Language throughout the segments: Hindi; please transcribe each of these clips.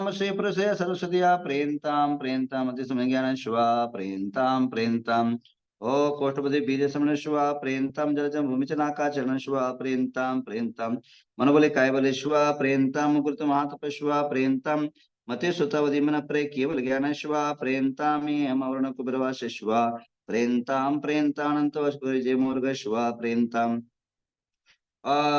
ओम श्री पुरुषे सरस्वतीया प्रेन्ताम प्रेन्ताम अति समज्ञान शिवा प्रेन्ताम प्रेन्ताम ओ कोष्ठपति बीज समन शिवा प्रेन्ताम जलजम भूमि चनाका चरण शिवा प्रेन्ताम प्रेन्ताम मनोबले कायबले शिवा प्रेन्ताम मुकुट महातप शिवा प्रेन्ताम मते सुतवधि मन प्रे केवल ज्ञान शिवा प्रेन्तामि अमवर्ण कुबरवास शिवा प्रेन्ताम प्रेन्तानंत वस्कुरि जय मुर्ग शिवा प्रेन्ताम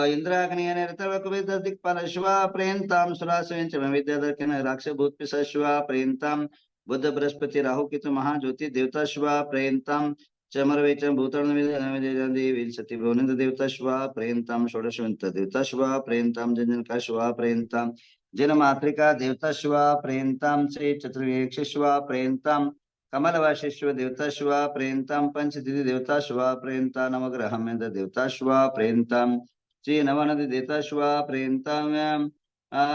इंद्राग्नियनिरतवकुविददिक्पाल शिवा प्रेन्ताम सुरासुविंचम विद्याधर्किन राक्षभूत पिश शिवा प्रेन्ताम बुद्ध बृहस्पति राहु केतु महाज्योति देवता शिवा प्रेन्ताम चमरवेचम भूतर्ण विजय सती भुवनिंद देवता शिवा प्रेन्ताम षोडशवंत देवता शिवा प्रेन्ताम जनजनका शिवा प्रेन्ताम जन मातृका देवता शिवा प्रेन्ताम श्री चतुर्वेक्ष शिवा प्रेन्ताम कमलवाशिश्व देवता शिवा प्रेन्ताम पंचतिथि देवता शिवा प्रेन्ता नवग्रहम देवता शिवा प्रेन्ताम श्री नवानंद देवता शिवा प्रेन्ताम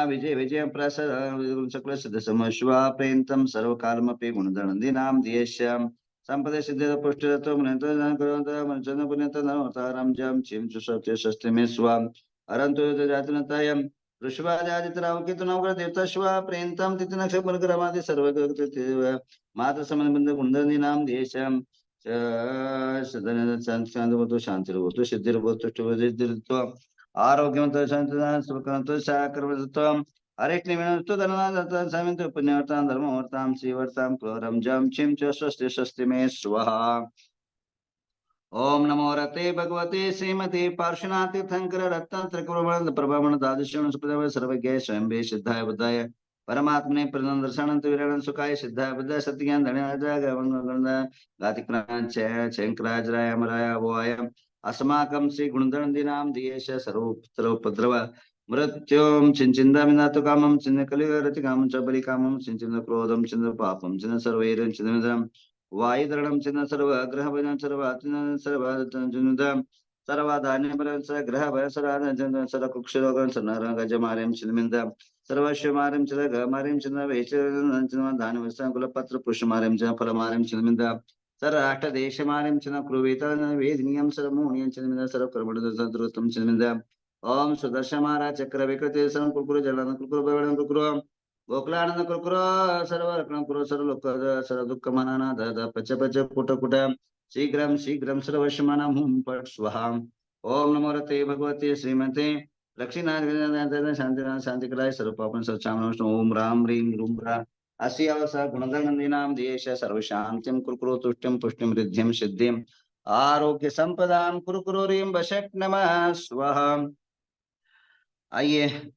विजय विजय प्रसाद सकल सिद्ध सम शिवा प्रेन्तम सर्वकालमपि गुणधनंदिनाम दियश्याम संपदे सिद्धे पुष्टिरतो मुनितो करोन्त मनचन पुण्यत नवतारम जम चिम सुसत्य शस्त्र में स्वाम अरंतो जातनतायम ऋषभाजादितराव केतु नवग्रह देवता शिवा प्रेन्ताम तिथिनक्ष मुनग्रहमादि सर्वग्रह माता संबंध गुणधनी नाम देशम शांति शांति सिद्धिर्भूत आरोग्यवंत शांति साकर्मत्वम अरेक्निमिनस्तु धननाथ समित पुण्यवर्तां धर्मवर्तां श्रीवर्तां क्लोरम जम छिम च स्वस्ति स्वस्ति में स्वाहा ओम नमो रते भगवते श्रीमते पार्श्वनाथ तीर्थंकर रत्न त्रिकुण प्रभवण दादृश्यण सुप्रदेव सर्वज्ञ स्वयं सिद्धाय बुद्धाय परमात्मने प्रदन दर्शनंत विरण सुखाय सिद्धाय बुद्धाय सत्यज्ञान धन्यवाद गातिक्रांच शंकराज राय अमराय वोय अस्माकं श्री गुणधनंदिनाम दियेश सर्वोपद्रव मृत्युम चिंचिन्दामिनातु कामं चिन्ह कलिरति कामं च बलि कामं चिन्ह क्रोधं चिन्ह पापं चिन्ह सर्वैरं चिन्ह वायुधरणं चिन्ह सर्व ग्रह भजन सर्व चिन्ह सर्व चिन्ह सर्वाधान्य भरण स ग्रह भय सराधन सर कुक्षरोगं सनरं गजमार्यं चिन्ह सर्वश्वमार्यं चिन्ह गमार्यं चिन्ह वेचरं चिन्ह धान्य वस्त्रं कुलपत्र पुष्पमार्यं चिन्ह फलमार्यं चिन्ह सर राष्ट्र देश मार्यं चिन्ह क्रुवेत वेदनीयं सर्वमोहनीयं चिन्ह सर्व कर्मणि संतृप्तं चिन्ह ओम सुदर्शन महाराज चक्र विकृति सर्व कुरकुर जलन कुरकुर भवनं कुरकुर गोकुलानंद कुरकुर सर्व रत्न कुरु सर्व लोक सर्व दुःख मनाना द पच पच कुट कुट शीघ्रं शीघ्रं सर्वशमनं हुम पट स्वाहा ओम नमो रते भगवते श्रीमते लक्ष्मीनारायण शांति शांतिकराय सर्व पापन सच्चाम ओम राम ह्रीं रूम रा अस्यावस गुणधनंदिनाम देश सर्व शांतिं कुरकुरो तुष्टिं पुष्टिं रिद्धिं सिद्धिं आरोग्य संपदां कुरकुरो रीं वशक नमः स्वाहा। आइए,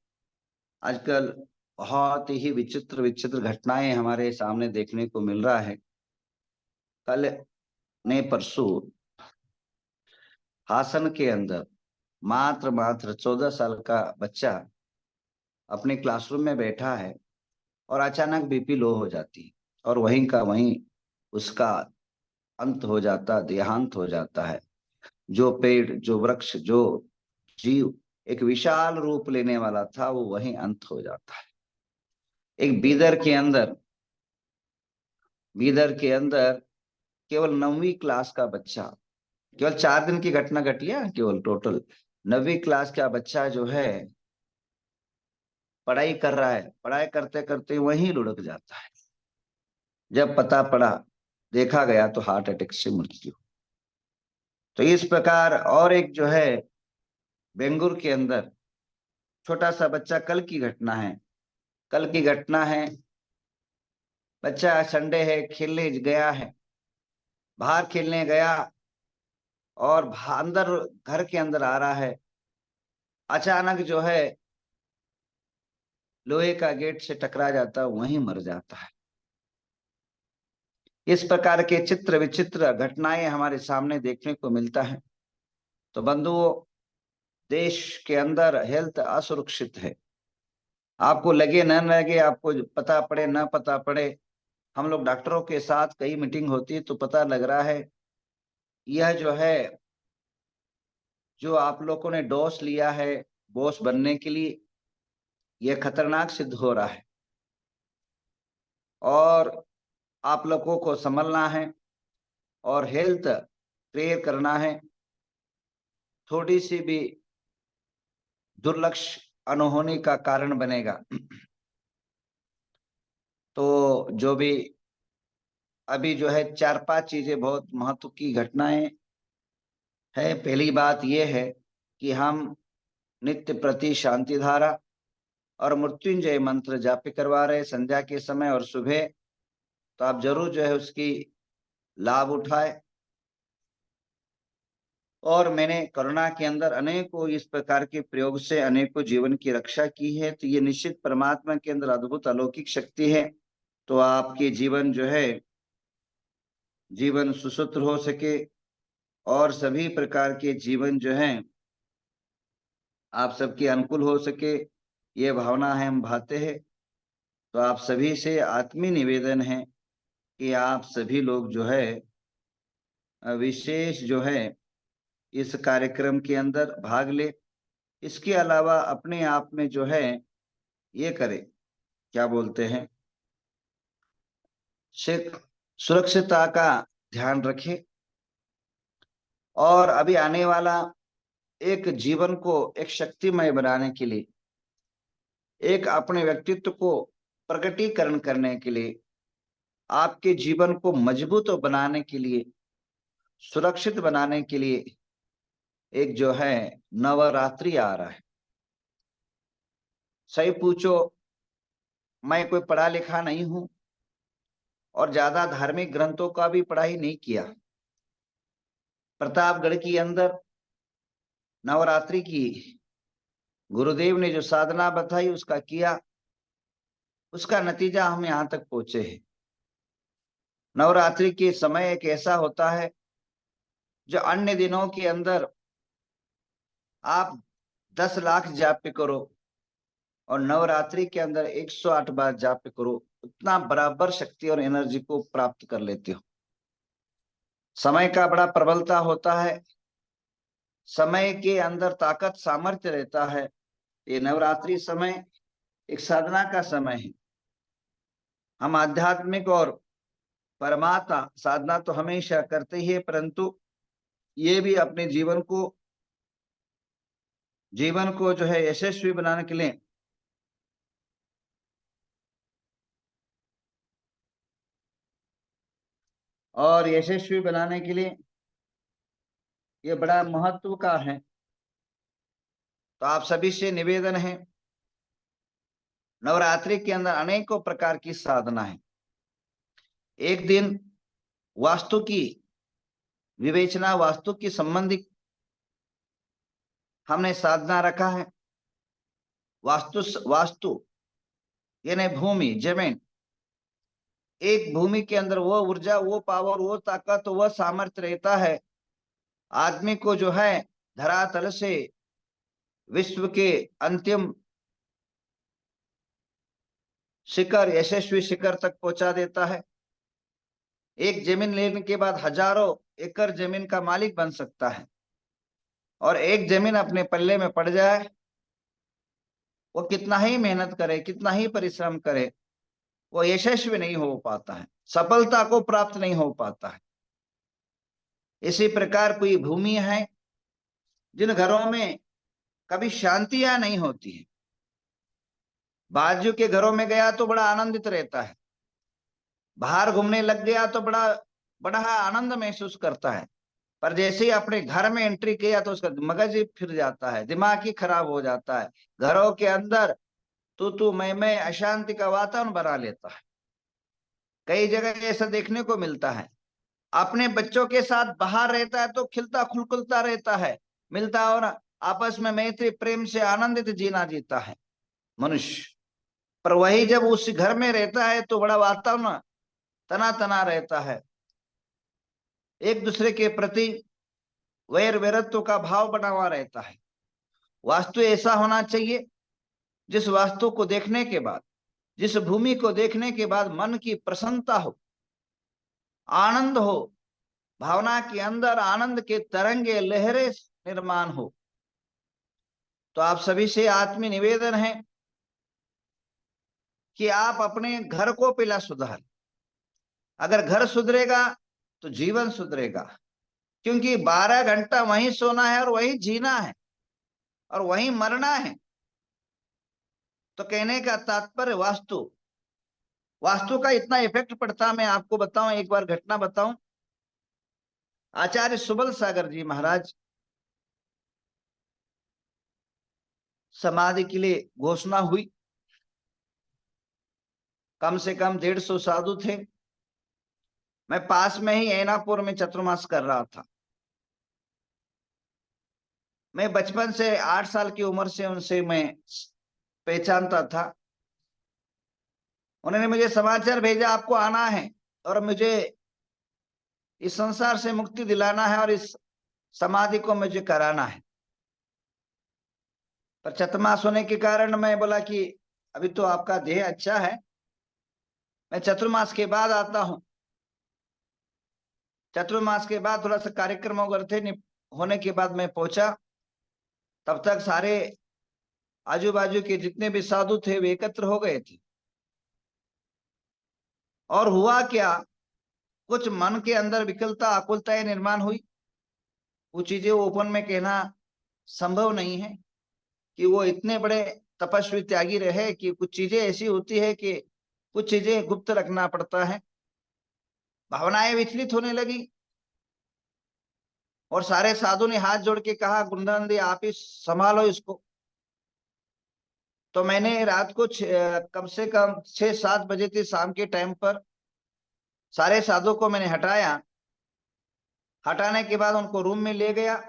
आजकल बहुत ही विचित्र विचित्र घटनाएं हमारे सामने देखने को मिल रहा है। कल ने परसों हासन के अंदर मात्र 14 साल का बच्चा अपने क्लासरूम में बैठा है और अचानक बीपी लो हो जाती है और वहीं का वहीं उसका अंत हो जाता, देहांत हो जाता है। जो पेड़, जो वृक्ष, जो जीव एक विशाल रूप लेने वाला था वो वहीं अंत हो जाता है। एक बीदर के अंदर केवल 9वीं क्लास का बच्चा, केवल 4 दिन की घटना घटी है, केवल टोटल 9वीं क्लास का बच्चा जो है पढ़ाई कर रहा है, पढ़ाई करते करते वहीं लुढ़क जाता है। जब पता पड़ा, देखा गया तो हार्ट अटैक से मृत्यु। तो इस प्रकार और एक जो है बेंगुर के अंदर छोटा सा बच्चा, कल की घटना है। बच्चा संडे है, खेलने गया है, बाहर खेलने गया और अंदर घर के अंदर आ रहा है, अचानक जो है लोहे का गेट से टकरा जाता, वहीं मर जाता है। इस प्रकार के चित्र विचित्र घटनाएं हमारे सामने देखने को मिलता है। तो बंधुओं, देश के अंदर हेल्थ असुरक्षित है। आपको लगे न लगे, आपको पता पड़े न पता पड़े, हम लोग डॉक्टरों के साथ कई मीटिंग होती है तो पता लग रहा है यह जो है, जो आप लोगों ने डोज लिया है बॉस बनने के लिए, यह खतरनाक सिद्ध हो रहा है और आप लोगों को संभलना है और हेल्थ केयर करना है। थोड़ी सी भी दुर्लक्ष्य अनहोनी का कारण बनेगा। तो जो भी अभी जो है 4-5 चीजें बहुत महत्व की घटनाएं है। पहली बात यह है कि हम नित्य प्रति शांति धारा और मृत्युंजय मंत्र जाप करवा रहे संध्या के समय और सुबह। तो आप जरूर जो है उसकी लाभ उठाए। और मैंने कोरोना के अंदर अनेकों इस प्रकार के प्रयोग से अनेकों जीवन की रक्षा की है। तो ये निश्चित परमात्मा के अंदर अद्भुत अलौकिक शक्ति है। तो आपके जीवन जो है जीवन सुसूत्र हो सके और सभी प्रकार के जीवन जो है आप सबके अनुकूल हो सके, ये भावना है हम भाते हैं। तो आप सभी से आत्मीय निवेदन है कि आप सभी लोग जो है विशेष जो है इस कार्यक्रम के अंदर भाग ले। इसके अलावा अपने आप में जो है ये करे, क्या बोलते हैं, सुरक्षितता का ध्यान रखें। और अभी आने वाला एक जीवन को एक शक्तिमय बनाने के लिए, एक अपने व्यक्तित्व को प्रकटीकरण करने के लिए, आपके जीवन को मजबूत बनाने के लिए, सुरक्षित बनाने के लिए एक जो है नवरात्रि आ रहा है। सही पूछो, मैं कोई पढ़ा लिखा नहीं हूं और ज्यादा धार्मिक ग्रंथों का भी पढ़ाई नहीं किया। प्रतापगढ़ के अंदर नवरात्रि की गुरुदेव ने जो साधना बताई उसका किया, उसका नतीजा हम यहाँ तक पहुंचे हैं। नवरात्रि के समय एक ऐसा होता है जो अन्य दिनों के अंदर आप 10 लाख जाप करो और नवरात्रि के अंदर 108 बार जाप करो, उतना बराबर शक्ति और एनर्जी को प्राप्त कर लेते हो। समय का बड़ा प्रबलता होता है, समय के अंदर ताकत सामर्थ्य रहता है। ये नवरात्रि समय एक साधना का समय है। हम आध्यात्मिक और परमात्मा साधना तो हमेशा करते ही है, परंतु ये भी अपने जीवन को जो है यशस्वी बनाने के लिए और यशस्वी बनाने के लिए ये बड़ा महत्व का है। तो आप सभी से निवेदन है, नवरात्रि के अंदर अनेकों प्रकार की साधना है। एक दिन वास्तु की विवेचना, वास्तु की संबंधित हमने साधना रखा है। वास्तु वास्तु यानी भूमि, जमीन। एक भूमि के अंदर वो ऊर्जा, वो पावर, वो ताकत, वो सामर्थ्य रहता है आदमी को जो है धरातल से विश्व के अंतिम शिखर, यशस्वी शिखर तक पहुंचा देता है। एक जमीन लेने के बाद हजारों एकड़ जमीन का मालिक बन सकता है। और एक जमीन अपने पल्ले में पड़ जाए, वो कितना ही मेहनत करे, कितना ही परिश्रम करे, वो यशस्वी नहीं हो पाता है, सफलता को प्राप्त नहीं हो पाता है। इसी प्रकार कोई भूमि है जिन घरों में कभी शांतियां नहीं होती है। बाजू के घरों में गया तो बड़ा आनंदित रहता है, बाहर घूमने लग गया तो बड़ा बड़ा आनंद महसूस करता है, पर जैसे ही अपने घर में एंट्री किया तो उसका मगज ही फिर जाता है, दिमाग ही खराब हो जाता है। घरों के अंदर तू मैं अशांति का वातावरण बना लेता है। कई जगह ऐसा देखने को मिलता है। अपने बच्चों के साथ बाहर रहता है तो खिलता खुलखुलता रहता है, मिलता और आपस में मैत्री प्रेम से आनंदित जीना जीता है मनुष्य। पर वही जब उस घर में रहता है तो बड़ा वातावरण तना तना रहता है, एक दूसरे के प्रति वैर वैरत्व का भाव बना हुआ रहता है। वास्तु ऐसा होना चाहिए जिस वास्तु को देखने के बाद, जिस भूमि को देखने के बाद मन की प्रसन्नता हो, आनंद हो, भावना के अंदर आनंद के तरंगे लहरें निर्माण हो। तो आप सभी से आत्मीय निवेदन है कि आप अपने घर को पहला सुधार। अगर घर सुधरेगा तो जीवन सुधरेगा, क्योंकि 12 घंटा वहीं सोना है और वहीं जीना है और वहीं मरना है। तो कहने का तात्पर्य वास्तु, वास्तु का इतना इफेक्ट पड़ता, मैं आपको बताऊं, एक बार घटना बताऊं। आचार्य सुबल सागर जी महाराज समाधि के लिए घोषणा हुई, कम से कम 150 साधु थे। मैं पास में ही ऐनापुर में चतुर्मास कर रहा था। मैं बचपन से 8 साल की उम्र से उनसे मैं पहचानता था। उन्होंने मुझे समाचार भेजा, आपको आना है और मुझे इस संसार से मुक्ति दिलाना है और इस समाधि को मुझे कराना है। पर चतुर्मास होने के कारण मैं बोला कि अभी तो आपका देह अच्छा है, मैं चतुर्मास के बाद आता हूं। चतुर्मास के बाद थोड़ा सा कार्यक्रम वगैरह थे, होने के बाद मैं पहुंचा। तब तक सारे आजू बाजू के जितने भी साधु थे वे एकत्र हो गए थे। और हुआ क्या, कुछ मन के अंदर विकलता आकुलताएं निर्माण हुई। वो चीजें ओपन में कहना संभव नहीं है कि वो इतने बड़े तपस्वी त्यागी रहे, कि कुछ चीजें ऐसी होती है कि कुछ चीजें गुप्त रखना पड़ता है। भावनाएं विचलित होने लगी और सारे साधु ने हाथ जोड़ के कहा, गुरुनानंद आप ही संभालो इसको। तो मैंने रात को कम से कम 6-7 बजे थे शाम के टाइम पर सारे साधु को मैंने हटाया। हटाने के बाद उनको रूम में ले गया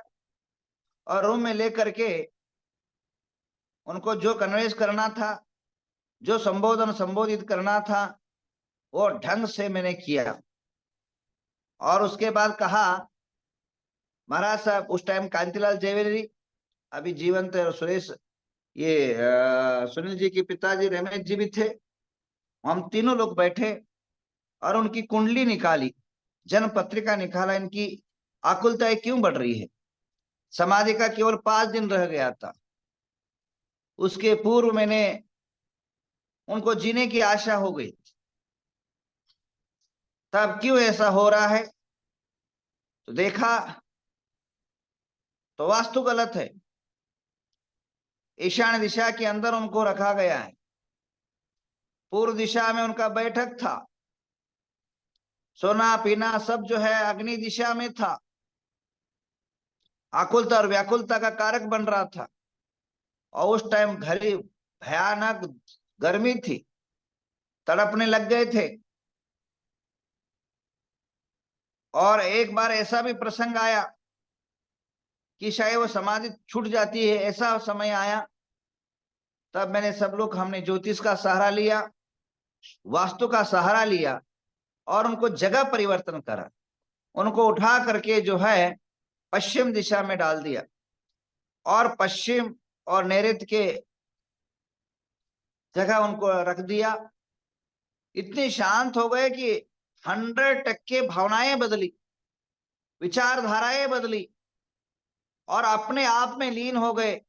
और रूम में ले करके उनको जो कन्वेंस करना था, जो संबोधित करना था, वो ढंग से मैंने किया। और उसके बाद कहा, महाराज साहब उस टाइम कांतिलाल जयवेरी अभी जीवंत है और सुरेश ये सुनील जी के पिताजी रमेश जी भी थे। हम तीनों लोग बैठे और उनकी कुंडली निकाली, जन्म पत्रिका निकाला, इनकी आकुलताएं क्यों बढ़ रही है। समाधि का केवल 5 दिन रह गया था। उसके पूर्व मैंने उनको जीने की आशा हो गई। तब क्यों ऐसा हो रहा है, तो देखा तो वास्तु गलत है। ईशान्य दिशा के अंदर उनको रखा गया है। पूर्व दिशा में उनका बैठक था, सोना पीना सब जो है अग्नि दिशा में था। आकुलता और व्याकुलता का कारक बन रहा था। और उस टाइम घड़ी भयानक गर्मी थी, तड़पने लग गए थे। और एक बार ऐसा भी प्रसंग आया कि शायद वो समाधि छूट जाती है, ऐसा समय आया। तब मैंने सब लोग, हमने ज्योतिष का सहारा लिया, वास्तु का सहारा लिया और उनको जगह परिवर्तन करा। उनको उठा करके जो है पश्चिम दिशा में डाल दिया और पश्चिम और नैऋत्य के जगह उनको रख दिया। इतने शांत हो गए कि 100% भावनाएं बदली, विचारधाराएं बदली और अपने आप में लीन हो गए।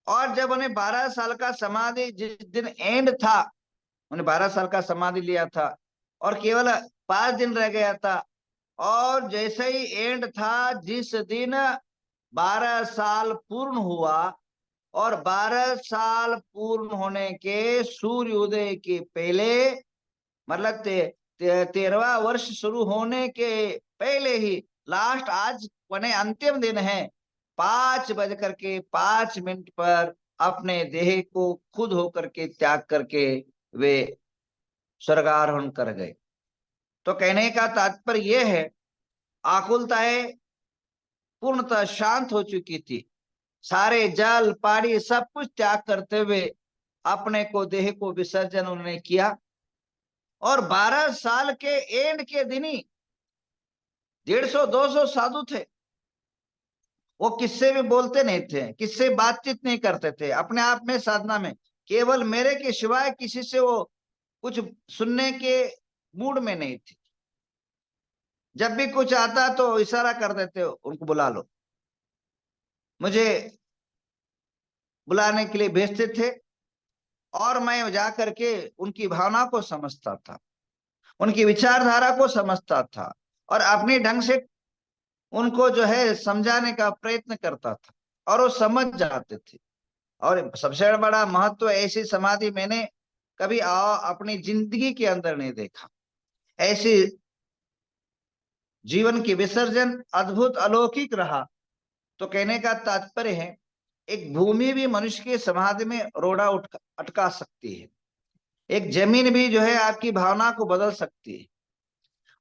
और जब उन्हें 12 साल का समाधि, जिस दिन एंड था, उन्हें 12 साल का समाधि लिया था और केवल 5 दिन रह गया था। और जैसे ही एंड था, जिस दिन 12 साल पूर्ण हुआ और 12 साल पूर्ण होने के सूर्योदय के पहले, मतलब 13वां वर्ष शुरू होने के पहले ही, लास्ट आज बने अंतिम दिन है, 5:05 पर अपने देह को खुद होकर के त्याग करके वे स्वर्गारोहण कर गए। तो कहने का तात्पर्य यह है, आकुलताएं पूर्णतः शांत हो चुकी थी। सारे जल पानी सब कुछ त्याग करते हुए अपने को, देह को विसर्जन उन्होंने किया। और 12 साल के एंड के दिन ही 150-200 साधु थे। वो किससे भी बोलते नहीं थे, किससे बातचीत नहीं करते थे, अपने आप में साधना में, केवल मेरे के सिवाय किसी से वो कुछ सुनने के मूड में नहीं थे। जब भी कुछ आता तो इशारा कर देते, उनको बुला लो। मुझे बुलाने के लिए भेजते थे और मैं जा करके उनकी भावना को समझता था, उनकी विचारधारा को समझता था और अपने ढंग से उनको जो है समझाने का प्रयत्न करता था और वो समझ जाते थे। और सबसे बड़ा महत्व, ऐसी समाधि मैंने कभी अपनी जिंदगी के अंदर नहीं देखा। ऐसे जीवन की विसर्जन अद्भुत अलौकिक रहा। तो कहने का तात्पर्य है, एक भूमि भी मनुष्य के समाधि में रोड़ा अटका सकती है। एक जमीन भी जो है आपकी भावना को बदल सकती है।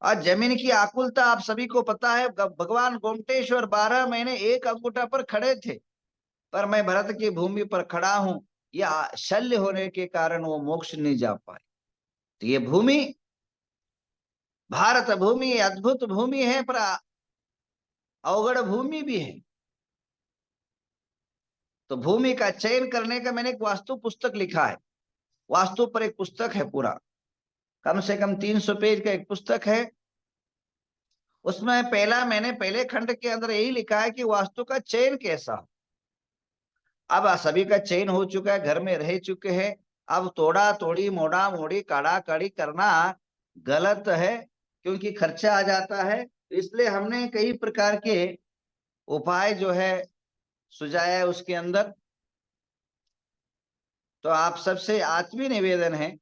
और जमीन की आकुलता आप सभी को पता है। भगवान गोमटेश्वर 12 महीने एक अंगूठा पर खड़े थे, पर मैं भरत की भूमि पर खड़ा हूं, यह शल्य होने के कारण वो मोक्ष नहीं जा पाए। तो ये भूमि, भारत भूमि अद्भुत भूमि है, पर अवगढ़ भूमि भी है। तो भूमि का चयन करने का मैंने एक वास्तु पुस्तक लिखा है। वास्तु पर एक पुस्तक है पूरा, कम से कम 300 पेज का एक पुस्तक है। उसमें मैंने पहले खंड के अंदर यही लिखा है कि वास्तु का चयन कैसा। अब सभी का चयन हो चुका है, घर में रह चुके हैं। अब तोड़ा तोड़ी, मोड़ा मोड़ी, काड़ा काड़ी करना गलत है, क्योंकि खर्चा आ जाता है। इसलिए हमने कई प्रकार के उपाय जो है सुझाया है उसके अंदर। तो आप सबसे आत्मीय निवेदन है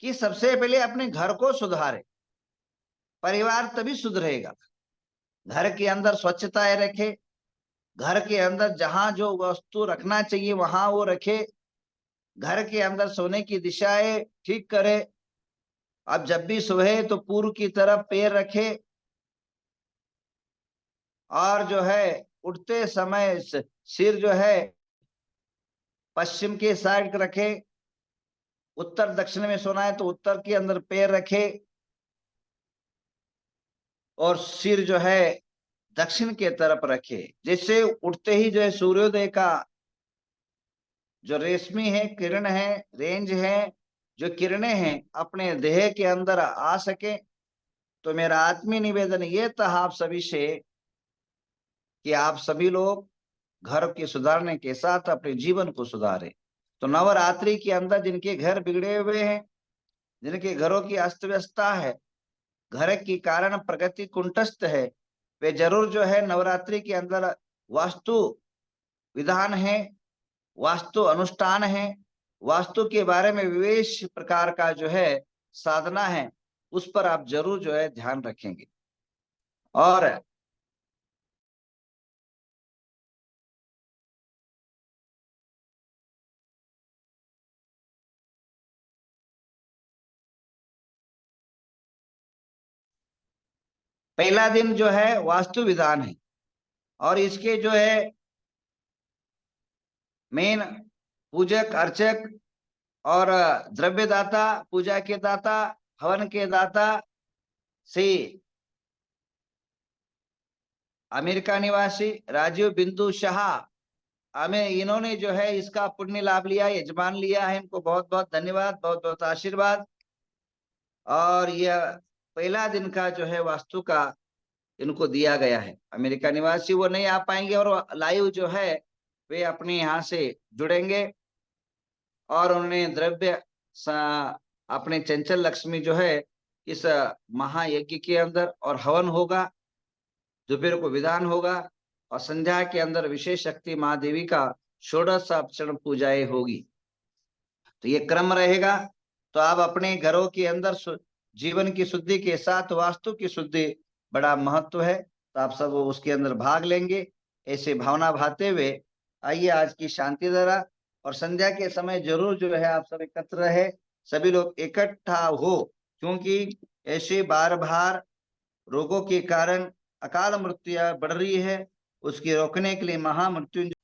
कि सबसे पहले अपने घर को सुधारे, परिवार तभी सुधरेगा। घर के अंदर स्वच्छताएं रखे, घर के अंदर जहां जो वस्तु रखना चाहिए वहां वो रखे, घर के अंदर सोने की दिशाएं ठीक करे। अब जब भी सोए तो पूर्व की तरफ पैर रखे, और जो है उठते समय सिर जो है पश्चिम के साइड रखे। उत्तर दक्षिण में सोना है तो उत्तर के अंदर पैर रखे, और सिर जो है दक्षिण के तरफ रखे। जैसे उठते ही जो है सूर्योदय का जो रेशमी है, किरण है, रेंज है, जो किरणें हैं अपने देह के अंदर आ सके। तो मेरा आत्मीय निवेदन ये था आप सभी से कि आप सभी लोग घर के सुधारने के साथ अपने जीवन को सुधारें। तो नवरात्रि के अंदर जिनके घर बिगड़े हुए हैं, जिनके घरों की अस्त व्यस्तता है, घर के कारण प्रगति कुंठस्थ है, वे जरूर जो है नवरात्रि के अंदर वास्तु विधान है, वास्तु अनुष्ठान है, वास्तु के बारे में विशेष प्रकार का जो है साधना है, उस पर आप जरूर जो है ध्यान रखेंगे। और पहला दिन जो है वास्तु विधान है, और इसके जो है मेन पूजक अर्चक और द्रव्य दाता, पूजा के दाता, हवन के दाता श्री अमेरिका निवासी राजीव बिंदु शाह, हमें इन्होंने जो है इसका पुण्य लाभ लिया, यजमान लिया है। इनको बहुत बहुत धन्यवाद, बहुत बहुत आशीर्वाद। और यह पहला दिन का जो है वास्तु का इनको दिया गया है। अमेरिका निवासी वो नहीं आ पाएंगे, और लाइव जो है वे अपने यहाँ से जुड़ेंगे। और उन्होंने द्रव्य अपने चंचल लक्ष्मी जो है इस महायज्ञ के अंदर, और हवन होगा, दोपहर को विधान होगा, और संध्या के अंदर विशेष शक्ति महादेवी का षोडश अपचरण पूजाएं होगी। तो ये क्रम रहेगा। तो आप अपने घरों के अंदर जीवन की शुद्धि के साथ वास्तु की शुद्धि बड़ा महत्व है। तो आप सब उसके अंदर भाग लेंगे, ऐसे भावना भाते हुए आइए आज की शांति धारा। और संध्या के समय जरूर जो है आप सब एकत्र रहे, सभी लोग इकट्ठा हो, क्योंकि ऐसे बार बार रोगों के कारण अकाल मृत्यु बढ़ रही है। उसकी रोकने के लिए महामृत्युंजय